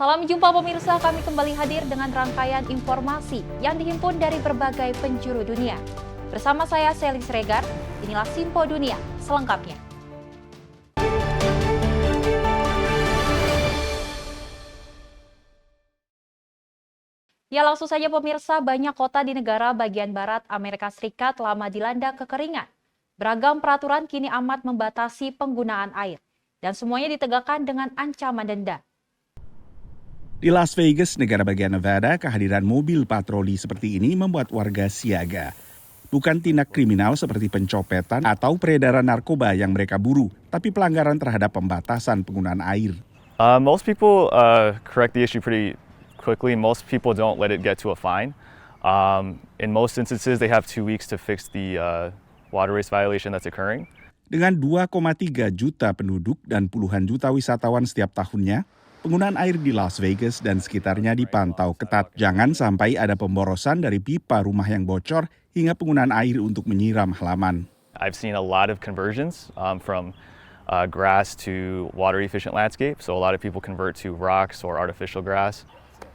Salam jumpa pemirsa, kami kembali hadir dengan rangkaian informasi yang dihimpun dari berbagai penjuru dunia. Bersama saya Selis Regar, inilah Simpo Dunia selengkapnya. Ya, langsung saja pemirsa, banyak kota di negara bagian barat Amerika Serikat lama dilanda kekeringan. Beragam peraturan kini amat membatasi penggunaan air, dan semuanya ditegakkan dengan ancaman denda. Di Las Vegas, negara bagian Nevada, kehadiran mobil patroli seperti ini membuat warga siaga. Bukan tindak kriminal seperti pencopetan atau peredaran narkoba yang mereka buru, tapi pelanggaran terhadap pembatasan penggunaan air. Most people correct the issue pretty quickly. Most people don't let it get to a fine. In most instances, they have 2 weeks to fix the water race violation that's occurring. Dengan 2,3 juta penduduk dan puluhan juta wisatawan setiap tahunnya, penggunaan air di Las Vegas dan sekitarnya dipantau ketat. Jangan sampai ada pemborosan dari pipa rumah yang bocor hingga penggunaan air untuk menyiram halaman. I've seen a lot of conversions from grass to water efficient landscape. So a lot of people convert to rocks or artificial grass.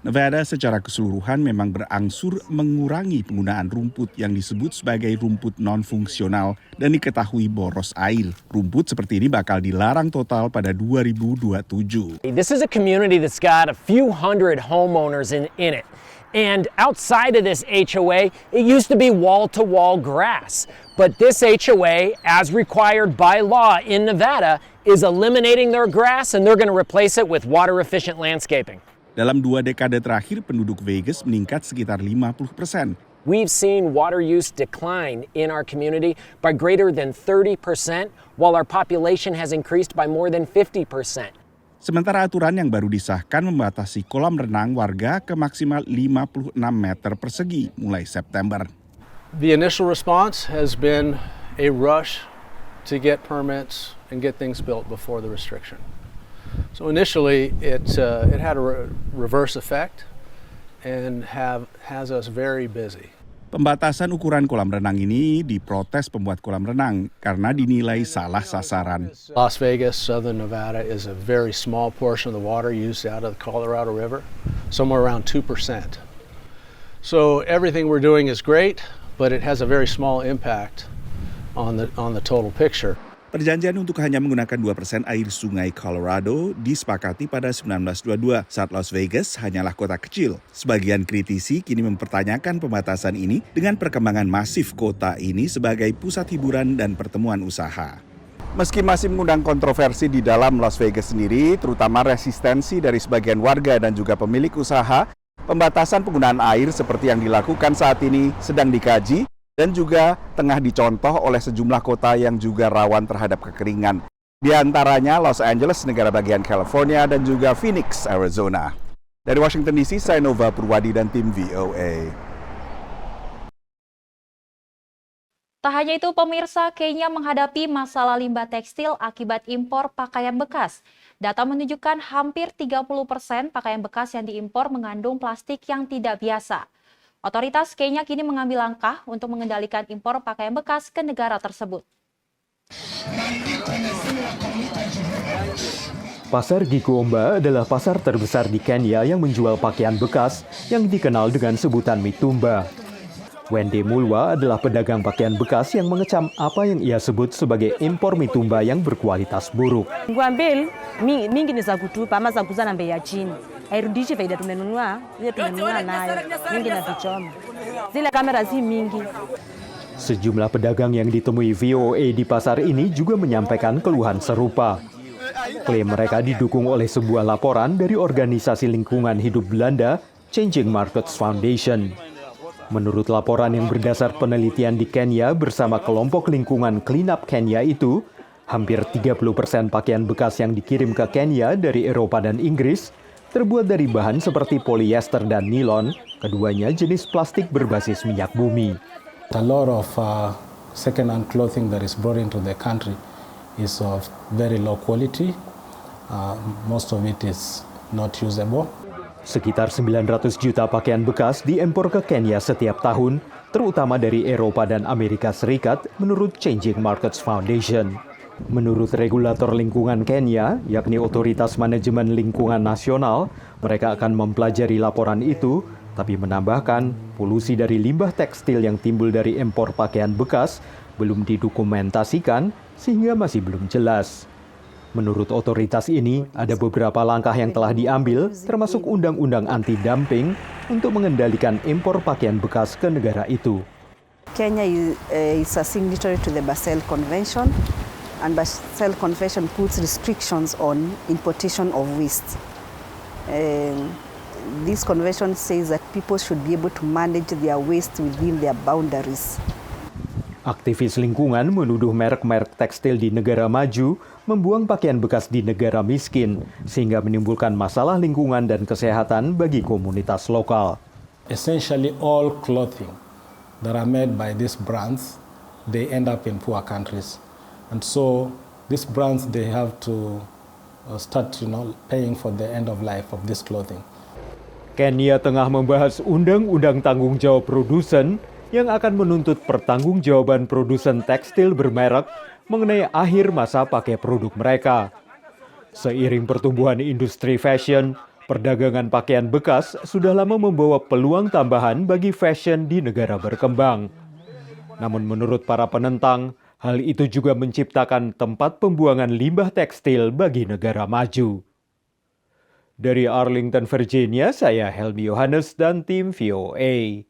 Nevada secara keseluruhan memang berangsur mengurangi penggunaan rumput yang disebut sebagai rumput non-fungsional dan diketahui boros air. Rumput seperti ini bakal dilarang total pada 2027. This is a community that's got a few hundred homeowners in it. And outside of this HOA, it used to be wall-to-wall grass. But this HOA, as required by law in Nevada, is eliminating their grass and they're going to replace it with water-efficient landscaping. Dalam 2 dekade terakhir, penduduk Vegas meningkat sekitar 50%. We've seen water use decline in our community by greater than 30%, while our population has increased by more than 50%. Sementara aturan yang baru disahkan membatasi kolam renang warga ke maksimal 56 meter persegi mulai September. The initial response has been a rush to get permits and get things built before the restriction. So initially, it had a reverse effect and has us very busy. Pembatasan ukuran kolam renang ini diprotes pembuat kolam renang karena dinilai salah sasaran. Las Vegas, Southern Nevada is a very small portion of the water used out of the Colorado River, somewhere around 2%. So everything we're doing is great, but it has a very small impact on the total picture. Perjanjian untuk hanya menggunakan 2% air sungai Colorado disepakati pada 1922 saat Las Vegas hanyalah kota kecil. Sebagian kritisi kini mempertanyakan pembatasan ini dengan perkembangan masif kota ini sebagai pusat hiburan dan pertemuan usaha. Meski masih mengundang kontroversi di dalam Las Vegas sendiri, terutama resistensi dari sebagian warga dan juga pemilik usaha, pembatasan penggunaan air seperti yang dilakukan saat ini sedang dikaji dan juga tengah dicontoh oleh sejumlah kota yang juga rawan terhadap kekeringan. Di antaranya Los Angeles, negara bagian California, dan juga Phoenix, Arizona. Dari Washington DC, saya Nova Purwadi dan tim VOA. Tak hanya itu pemirsa, Kenya menghadapi masalah limbah tekstil akibat impor pakaian bekas. Data menunjukkan hampir 30% pakaian bekas yang diimpor mengandung plastik yang tidak biasa. Otoritas Kenya kini mengambil langkah untuk mengendalikan impor pakaian bekas ke negara tersebut. Pasar Gikomba adalah pasar terbesar di Kenya yang menjual pakaian bekas yang dikenal dengan sebutan mitumba. Wendy Mulwa adalah pedagang pakaian bekas yang mengecam apa yang ia sebut sebagai impor mitumba yang berkualitas buruk. Ngwambili mingi ni za kutupa ama za kuuza na bei ya chini. Hairudishi faida tumenunua nayo. Mingi na vichoma. Zile kamera si mingi. Sejumlah pedagang yang ditemui VOA di pasar ini juga menyampaikan keluhan serupa. Klaim mereka didukung oleh sebuah laporan dari organisasi lingkungan hidup Belanda, Changing Markets Foundation. Menurut laporan yang berdasar penelitian di Kenya bersama kelompok lingkungan Clean Up Kenya itu, hampir 30% pakaian bekas yang dikirim ke Kenya dari Eropa dan Inggris terbuat dari bahan seperti polyester dan nilon, keduanya jenis plastik berbasis minyak bumi. A lot of second-hand clothing that is brought into the country is of very low quality. Most of it is not usable. Sekitar 900 juta pakaian bekas diimpor ke Kenya setiap tahun, terutama dari Eropa dan Amerika Serikat, menurut Changing Markets Foundation. Menurut regulator lingkungan Kenya, yakni Otoritas Manajemen Lingkungan Nasional, mereka akan mempelajari laporan itu, tapi menambahkan polusi dari limbah tekstil yang timbul dari impor pakaian bekas belum didokumentasikan sehingga masih belum jelas. Menurut otoritas ini, ada beberapa langkah yang telah diambil, termasuk undang-undang anti-dumping untuk mengendalikan impor pakaian bekas ke negara itu. Kenya is a signatory to the Basel Convention, and Basel Convention puts restrictions on importation of waste. This convention says that people should be able to manage their waste within their boundaries. Aktivis lingkungan menuduh merek-merek tekstil di negara maju membuang pakaian bekas di negara miskin, sehingga menimbulkan masalah lingkungan dan kesehatan bagi komunitas lokal. Essentially all clothing that are made by these brands, they end up in poor countries. And so these brands, they have to start paying for the end of life of this clothing. Kenya tengah membahas undang-undang tanggung jawab produsen yang akan menuntut pertanggungjawaban produsen tekstil bermerek mengenai akhir masa pakai produk mereka. Seiring pertumbuhan industri fashion, perdagangan pakaian bekas sudah lama membawa peluang tambahan bagi fashion di negara berkembang. Namun menurut para penentang, hal itu juga menciptakan tempat pembuangan limbah tekstil bagi negara maju. Dari Arlington, Virginia, saya Helmi Yohanes dan tim VOA.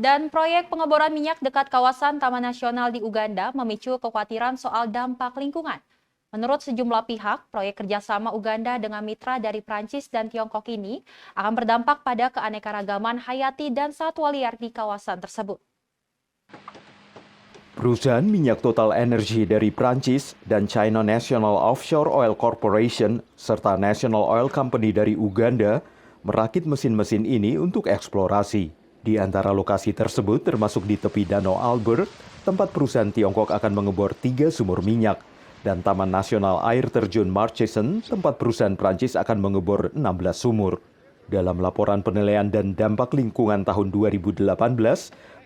Dan proyek pengeboran minyak dekat kawasan Taman Nasional di Uganda memicu kekhawatiran soal dampak lingkungan. Menurut sejumlah pihak, proyek kerjasama Uganda dengan mitra dari Prancis dan Tiongkok ini akan berdampak pada keanekaragaman hayati dan satwa liar di kawasan tersebut. Perusahaan minyak Total Energy dari Prancis dan China National Offshore Oil Corporation serta National Oil Company dari Uganda merakit mesin-mesin ini untuk eksplorasi. Di antara lokasi tersebut termasuk di tepi Danau Albert, tempat perusahaan Tiongkok akan mengebor 3 sumur minyak, dan Taman Nasional Air Terjun Murchison, tempat perusahaan Prancis akan mengebor 16 sumur. Dalam laporan penilaian dan dampak lingkungan tahun 2018,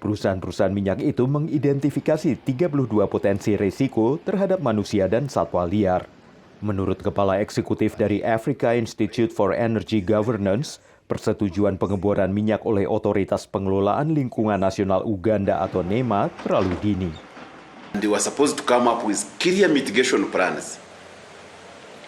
perusahaan-perusahaan minyak itu mengidentifikasi 32 potensi risiko terhadap manusia dan satwa liar. Menurut Kepala Eksekutif dari Africa Institute for Energy Governance, persetujuan pengeboran minyak oleh Otoritas Pengelolaan Lingkungan Nasional Uganda atau NEMA terlalu dini. They were supposed to come up with clear mitigation plans.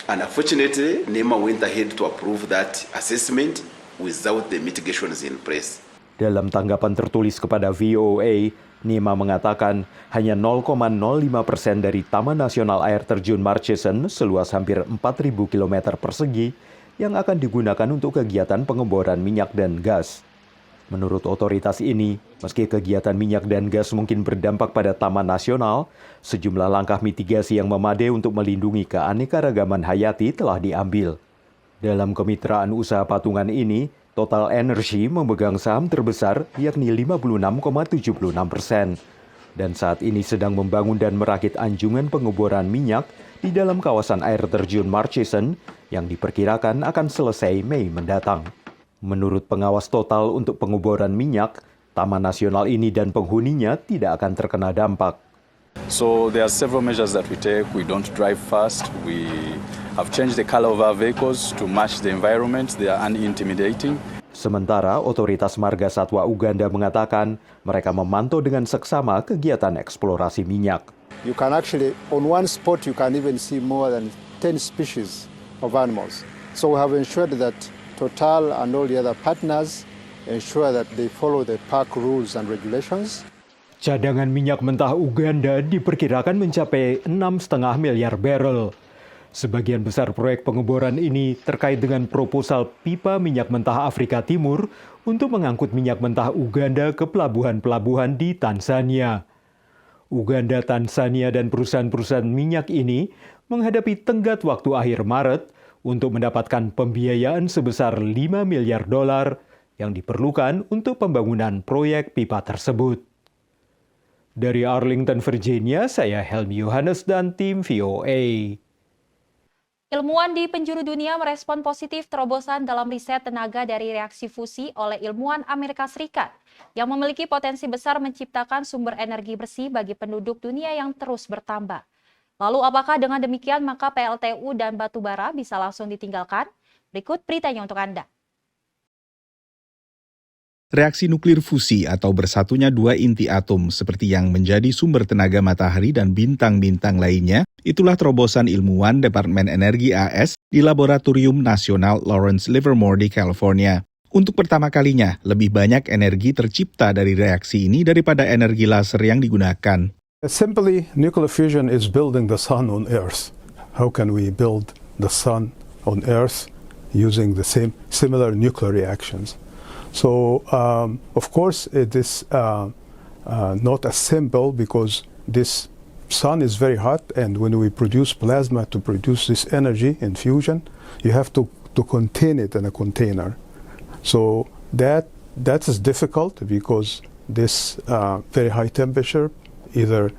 And unfortunately, NEMA went ahead to approve that assessment without the mitigations in place. Dalam tanggapan tertulis kepada VOA, NEMA mengatakan hanya 0,05% dari Taman Nasional Air Terjun Murchison seluas hampir 4.000 km persegi yang akan digunakan untuk kegiatan pengeboran minyak dan gas. Menurut otoritas ini, meski kegiatan minyak dan gas mungkin berdampak pada Taman Nasional, sejumlah langkah mitigasi yang memadai untuk melindungi keanekaragaman hayati telah diambil. Dalam kemitraan usaha patungan ini, Total Energy memegang saham terbesar yakni 56,76%. Dan saat ini sedang membangun dan merakit anjungan pengeboran minyak di dalam kawasan air terjun Murchison yang diperkirakan akan selesai Mei mendatang. Menurut pengawas Total untuk pengeboran minyak, Taman Nasional ini dan penghuninya tidak akan terkena dampak. So there are several measures that we take. We don't drive fast. We have changed the color of our vehicles to match the environment. They are unintimidating. Sementara Otoritas Marga Satwa Uganda mengatakan mereka memantau dengan seksama kegiatan eksplorasi minyak. You can actually, on one spot, you can even see more than 10 species of animals. So we have ensured that Total and all the other partners ensure that they follow the park rules and regulations. Cadangan minyak mentah Uganda diperkirakan mencapai 6,5 miliar barrel. Sebagian besar proyek pengeboran ini terkait dengan proposal pipa minyak mentah Afrika Timur untuk mengangkut minyak mentah Uganda ke pelabuhan-pelabuhan di Tanzania. Uganda, Tanzania, dan perusahaan-perusahaan minyak ini menghadapi tenggat waktu akhir Maret untuk mendapatkan pembiayaan sebesar $5 miliar yang diperlukan untuk pembangunan proyek pipa tersebut. Dari Arlington, Virginia, saya Helmi Yohanes dan tim VOA. Ilmuwan di penjuru dunia merespon positif terobosan dalam riset tenaga dari reaksi fusi oleh ilmuwan Amerika Serikat yang memiliki potensi besar menciptakan sumber energi bersih bagi penduduk dunia yang terus bertambah. Lalu apakah dengan demikian maka PLTU dan batubara bisa langsung ditinggalkan? Berikut beritanya untuk Anda. Reaksi nuklir fusi atau bersatunya dua inti atom seperti yang menjadi sumber tenaga matahari dan bintang-bintang lainnya, itulah terobosan ilmuwan Departemen Energi AS di Laboratorium Nasional Lawrence Livermore di California. Untuk pertama kalinya, lebih banyak energi tercipta dari reaksi ini daripada energi laser yang digunakan. Simply, nuclear fusion is building the sun on Earth. How can we build the sun on Earth using the similar nuclear reactions? So, of course, it is not as simple because this sun is very hot, and when we produce plasma to produce this energy in fusion, you have to contain it in a container. So that is difficult because this very high temperature, either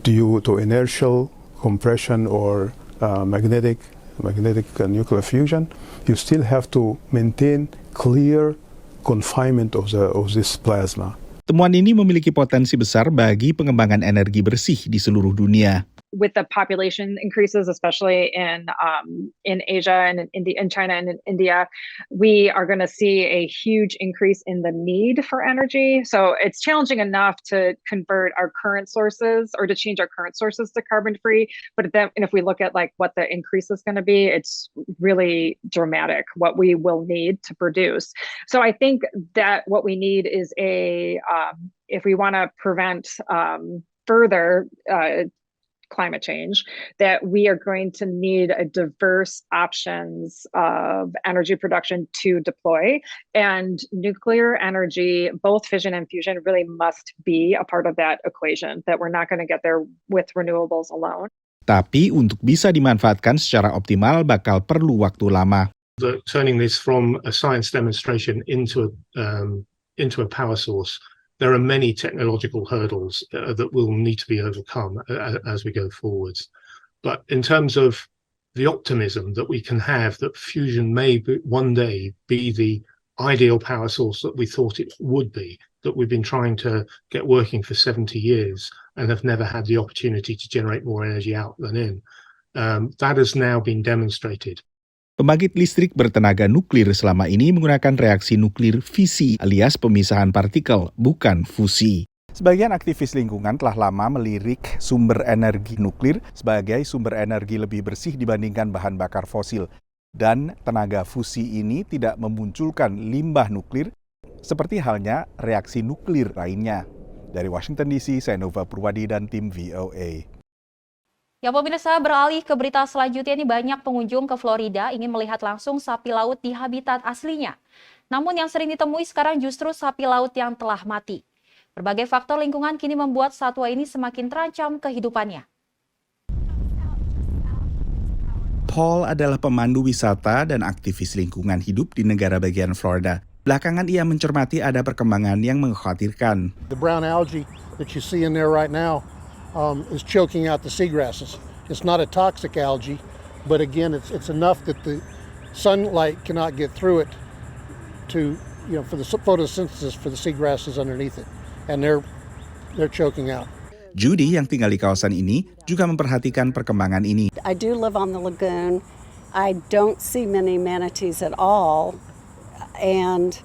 due to inertial compression or magnetic nuclear fusion, you still have to maintain clear confinement of this plasma. Temuan ini memiliki potensi besar bagi pengembangan energi bersih di seluruh dunia. With the population increases, especially in Asia and in China and in India, we are going to see a huge increase in the need for energy. So it's challenging enough to convert our current sources or to change our current sources to carbon free. But then, and if we look at like what the increase is going to be, it's really dramatic what we will need to produce. So I think that what we need is if we want to prevent further climate change, that we are going to need a diverse options of energy production to deploy, and nuclear energy, both fission and fusion, really must be a part of that equation, that we're not going to get there with renewables alone. Tapi untuk bisa dimanfaatkan secara optimal bakal perlu waktu lama. Turning this from a science demonstration into a power source, there are many technological hurdles that will need to be overcome as we go forwards. But in terms of the optimism that we can have that fusion may one day be the ideal power source that we thought it would be, that we've been trying to get working for 70 years and have never had the opportunity to generate more energy out than in, that has now been demonstrated. Pembangkit listrik bertenaga nuklir selama ini menggunakan reaksi nuklir fisi alias pemisahan partikel, bukan fusi. Sebagian aktivis lingkungan telah lama melirik sumber energi nuklir sebagai sumber energi lebih bersih dibandingkan bahan bakar fosil. Dan tenaga fusi ini tidak memunculkan limbah nuklir seperti halnya reaksi nuklir lainnya. Dari Washington DC, saya Nova Purwadi dan tim VOA. Ya pemirsa, beralih ke berita selanjutnya, ini banyak pengunjung ke Florida ingin melihat langsung sapi laut di habitat aslinya. Namun yang sering ditemui sekarang justru sapi laut yang telah mati. Berbagai faktor lingkungan kini membuat satwa ini semakin terancam kehidupannya. Paul adalah pemandu wisata dan aktivis lingkungan hidup di negara bagian Florida. Belakangan ia mencermati ada perkembangan yang mengkhawatirkan. The brown algae that you see in there right now is choking out the seagrasses. It's not a toxic algae, but again, it's enough that the sunlight cannot get through it to, for the photosynthesis for the seagrasses underneath it, and they're choking out. Judy yang tinggal di kawasan ini juga memperhatikan perkembangan ini. I do live on the lagoon. I don't see many manatees at all, and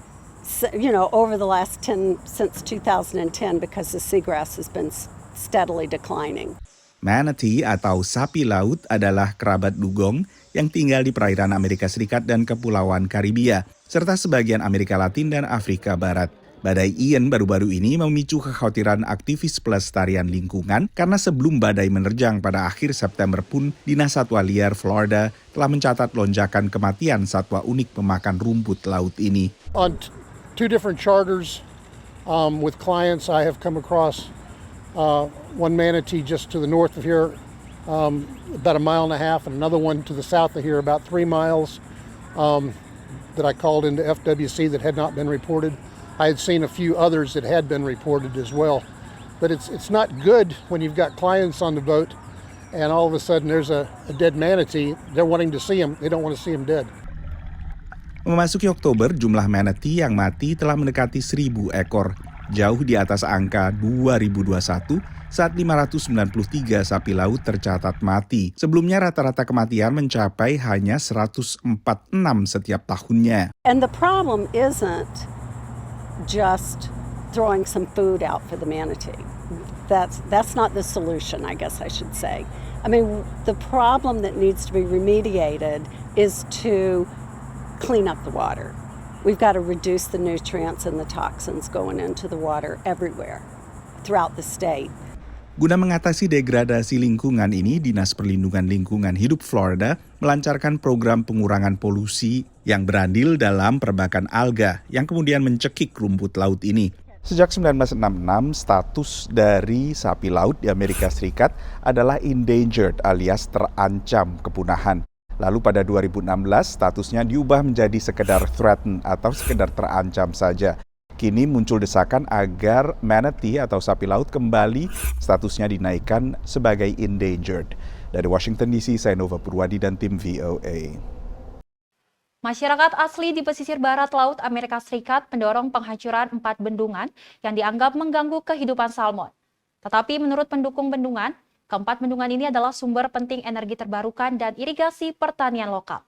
over the last since 2010, because the seagrass has been steadily declining. Manatee atau sapi laut adalah kerabat dugong yang tinggal di perairan Amerika Serikat dan Kepulauan Karibia, serta sebagian Amerika Latin dan Afrika Barat. Badai Ian baru-baru ini memicu kekhawatiran aktivis pelestarian lingkungan karena sebelum badai menerjang pada akhir September pun, Dinas Satwa Liar Florida telah mencatat lonjakan kematian satwa unik pemakan rumput laut ini. On two different charters with clients, I have come across one manatee just to the north of here, about 1.5 miles, and another one to the south of here, about 3 miles, that I called into FWC that had not been reported. I had seen a few others that had been reported as well. But it's not good when you've got clients on the boat and all of a sudden there's a dead manatee. They're wanting to see him. They don't want to see him dead. Memasuki Oktober, jumlah manatee yang mati telah mendekati 1.000 ekor. jauh di atas angka 2021 saat 593 sapi laut tercatat mati. Sebelumnya rata-rata kematian mencapai hanya 146 setiap tahunnya. And the problem isn't just throwing some food out for the manatee. That's not the solution, I guess I should say. I mean, the problem that needs to be remediated is to clean up the water. We've got to reduce the nutrients and the toxins going into the water everywhere throughout the state. Guna mengatasi degradasi lingkungan ini, Dinas Perlindungan Lingkungan Hidup Florida melancarkan program pengurangan polusi yang berandil dalam perbakan alga yang kemudian mencekik rumput laut ini. Sejak 1966, status dari sapi laut di Amerika Serikat adalah endangered alias terancam kepunahan. Lalu pada 2016, statusnya diubah menjadi sekedar threatened atau sekedar terancam saja. Kini muncul desakan agar manatee atau sapi laut kembali statusnya dinaikkan sebagai endangered. Dari Washington DC, saya Nova Purwadi dan tim VOA. Masyarakat asli di pesisir barat laut Amerika Serikat mendorong penghancuran 4 bendungan yang dianggap mengganggu kehidupan salmon. Tetapi menurut pendukung bendungan, keempat bendungan ini adalah sumber penting energi terbarukan dan irigasi pertanian lokal.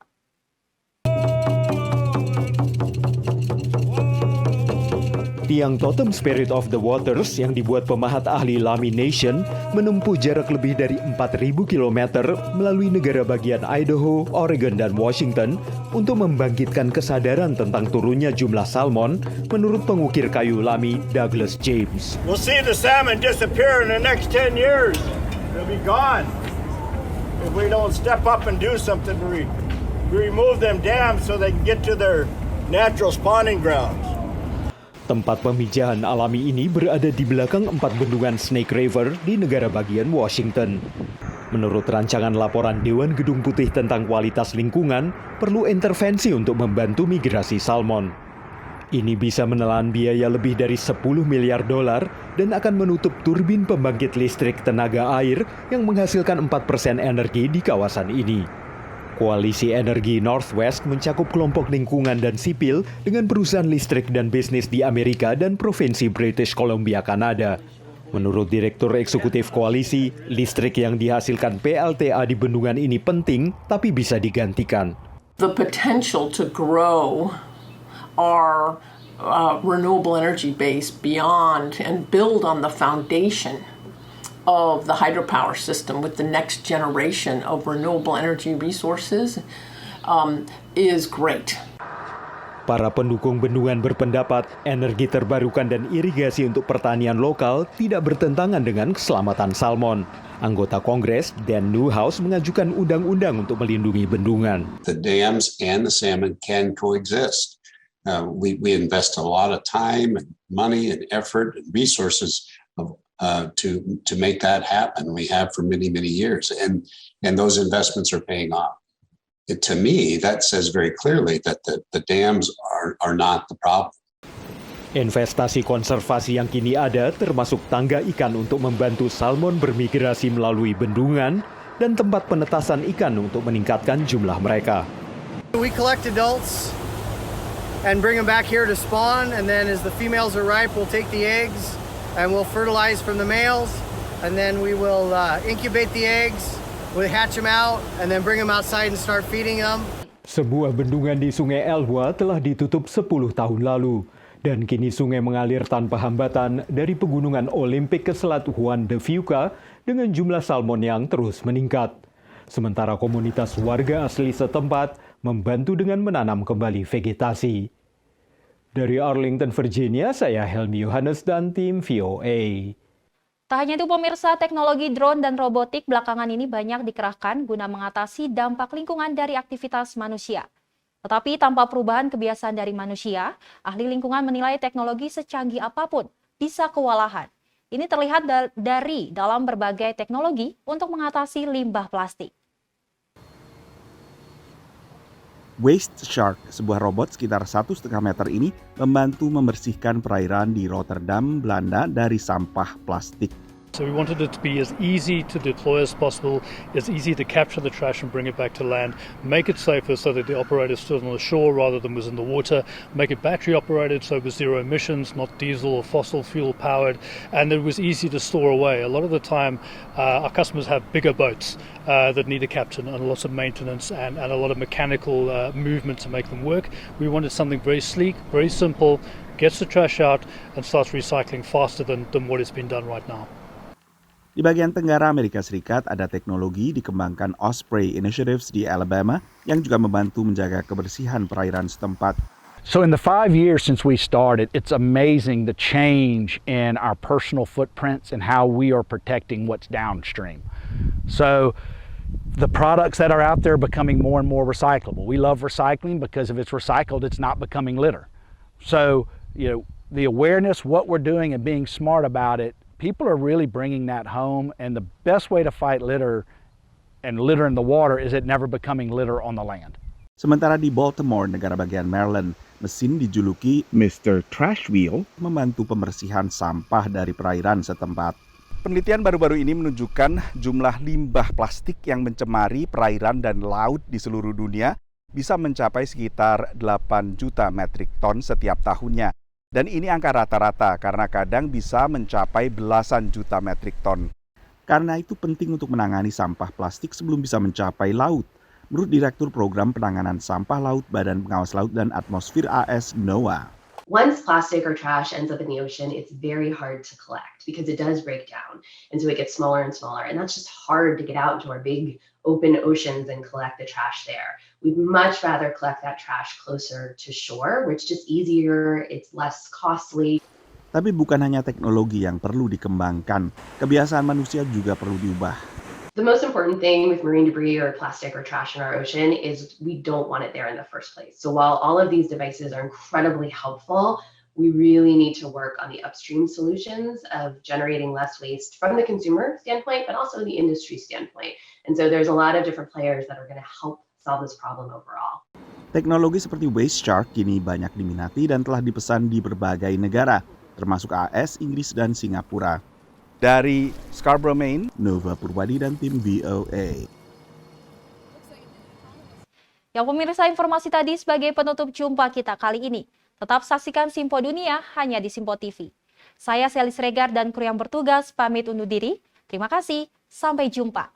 Tiang totem Spirit of the Waters yang dibuat pemahat ahli Lamy Nation menempuh jarak lebih dari 4.000 km melalui negara bagian Idaho, Oregon, dan Washington untuk membangkitkan kesadaran tentang turunnya jumlah salmon menurut pengukir kayu Lamy Douglas James. We'll see the salmon disappear in the next 10 years. They'll be gone if we don't step up and do something to remove them dams so they can get to their natural spawning grounds. Tempat pemijahan alami ini berada di belakang 4 bendungan Snake River di negara bagian Washington. Menurut rancangan laporan Dewan Gedung Putih tentang kualitas lingkungan, perlu intervensi untuk membantu migrasi salmon. Ini bisa menelan biaya lebih dari $10 miliar dan akan menutup turbin pembangkit listrik tenaga air yang menghasilkan 4% energi di kawasan ini. Koalisi Energi Northwest mencakup kelompok lingkungan dan sipil dengan perusahaan listrik dan bisnis di Amerika dan Provinsi British Columbia, Kanada. Menurut Direktur Eksekutif Koalisi, listrik yang dihasilkan PLTA di bendungan ini penting, tapi bisa digantikan. The potential to grow our renewable energy base beyond and build on the foundation of the hydropower system with the next generation of renewable energy resources is great. Para pendukung bendungan berpendapat energi terbarukan dan irigasi untuk pertanian lokal tidak bertentangan dengan keselamatan salmon. Anggota Kongres Dan Newhouse mengajukan undang-undang untuk melindungi bendungan. The dams and the salmon can coexist. We invest a lot of time and money and effort and resources to make that happen. We have for many years, and those investments are paying off. To me, that says very clearly that the dams are not the problem. Investasi konservasi yang kini ada termasuk tangga ikan untuk membantu salmon bermigrasi melalui bendungan dan tempat penetasan ikan untuk meningkatkan jumlah mereka. We collect adults and bring them back here to spawn, and then as the females are ripe, we'll take the eggs and we'll fertilize from the males, and then we will incubate the eggs, we'll hatch them out, and then bring them outside and start feeding them. Sebuah bendungan di Sungai Elwha telah ditutup 10 tahun lalu, dan kini sungai mengalir tanpa hambatan dari pegunungan Olimpik ke Selat Juan de Fuca dengan jumlah salmon yang terus meningkat. Sementara komunitas warga asli setempat membantu dengan menanam kembali vegetasi. Dari Arlington, Virginia, saya Helmi Yohanes dan tim VOA. Tak hanya itu pemirsa, teknologi drone dan robotik belakangan ini banyak dikerahkan guna mengatasi dampak lingkungan dari aktivitas manusia. Tetapi tanpa perubahan kebiasaan dari manusia, ahli lingkungan menilai teknologi secanggih apapun bisa kewalahan. Ini terlihat dari dalam berbagai teknologi untuk mengatasi limbah plastik. Waste Shark, sebuah robot sekitar 1,5 meter ini membantu membersihkan perairan di Rotterdam, Belanda dari sampah plastik. So we wanted it to be as easy to deploy as possible, as easy to capture the trash and bring it back to land, make it safer so that the operator stood on the shore rather than was in the water, make it battery operated so it was zero emissions, not diesel or fossil fuel powered, and it was easy to store away. A lot of the time our customers have bigger boats that need a captain and lots of maintenance and a lot of mechanical movement to make them work. We wanted something very sleek, very simple, gets the trash out and starts recycling faster than what it's been done right now. Di bagian tenggara Amerika Serikat ada teknologi dikembangkan Osprey Initiatives di Alabama yang juga membantu menjaga kebersihan perairan setempat. So in the 5 years since we started, it's amazing the change in our personal footprints and how we are protecting what's downstream. So the products that are out there are becoming more and more recyclable. We love recycling because if it's recycled, it's not becoming litter. So, the awareness, what we're doing and being smart about it, people are really bringing that home, and the best way to fight litter and litter in the water is it never becoming litter on the land. Sementara di Baltimore, negara bagian Maryland, mesin dijuluki Mr. Trash Wheel membantu pembersihan sampah dari perairan setempat. Penelitian baru-baru ini menunjukkan jumlah limbah plastik yang mencemari perairan dan laut di seluruh dunia bisa mencapai sekitar 8 juta metrik ton setiap tahunnya. Dan ini angka rata-rata karena kadang bisa mencapai belasan juta metrik ton. Karena itu penting untuk menangani sampah plastik sebelum bisa mencapai laut. Menurut Direktur Program Penanganan Sampah Laut Badan Pengawas Laut dan Atmosfer AS, NOAA. Once plastic or trash ends up in the ocean, it's very hard to collect because it does break down. And so it gets smaller and smaller. And that's just hard to get out into our big open oceans and collect the trash there. We'd much rather collect that trash closer to shore, which is just easier, it's less costly. Tapi bukan hanya teknologi yang perlu dikembangkan, kebiasaan manusia juga perlu diubah. The most important thing with marine debris or plastic or trash in our ocean is we don't want it there in the first place. So while all of these devices are incredibly helpful, we really need to work on the upstream solutions of generating less waste from the consumer standpoint, but also the industry standpoint. And so there's a lot of different players that are going to help solve this problem overall. Teknologi seperti Waste Shark kini banyak diminati dan telah dipesan di berbagai negara, termasuk AS, Inggris, dan Singapura. Dari Scarborough, Maine, Nova Purwadi dan tim VOA. Ya pemirsa, informasi tadi sebagai penutup jumpa kita kali ini. Tetap saksikan Simpo Dunia hanya di Simpo TV. Saya Selis Regar dan kru yang bertugas pamit undur diri. Terima kasih, sampai jumpa.